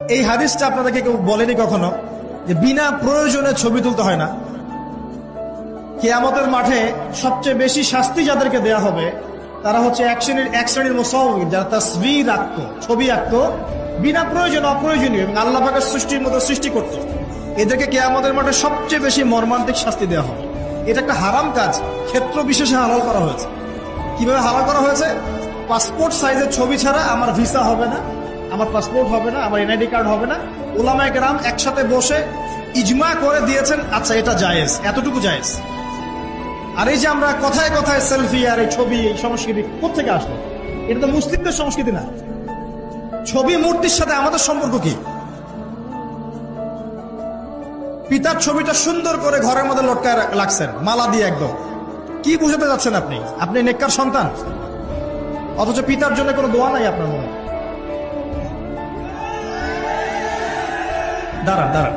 এই হাদিসটা আপনাদেরকে কেউ বলেনি কখনো যে বিনা প্রয়োজনে ছবি তুলতে হয় না। কিয়ামতের মাঠে সবচেয়ে বেশি শাস্তি যাদেরকে দেয়া হবে তারা হচ্ছে এক শ্রেণীর মুসাউয়ির, যারা তাসবির আঁকতো, ছবি আঁকতো বিনা প্রয়োজনে, অপ্রয়োজনীয় এবং আল্লাহ পাকের সৃষ্টির মতো সৃষ্টি করত। এদেরকে কিয়ামতের মাঠে সবচেয়ে বেশি মর্মান্তিক শাস্তি দেওয়া হবে। এটা একটা হারাম কাজ, ক্ষেত্র বিশেষে হালাল করা হয়েছে। কিভাবে হালাল করা হয়েছে? পাসপোর্ট সাইজের ছবি ছাড়া আমার ভিসা হবে না, আমার পাসপোর্ট হবে না, আমার এনআইডি কার্ড হবে না। উলামায়ে কেরাম একসাথে বসে ইজমা করে দিয়েছেন, আচ্ছা এটা জায়েজ, এতটুকু জায়েজ। আর এই যে আমরা কথায় কথায় সেলফি আর এই ছবি, এই সংস্কৃতি কোথেকে আসলো? এটা তো মুসলিমদের সংস্কৃতি না। ছবি মূর্তির সাথে আমাদের সম্পর্ক কি? পিতার ছবিটা সুন্দর করে ঘরের মধ্যে লটকায় রাখছেন মালা দিয়ে, একদম কি বুঝাতে যাচ্ছেন আপনি? আপনি নেককার সন্তান, অথচ পিতার জন্য কোনো দোয়া নাই আপনার মনে। দাঁড়ান দাঁড়ান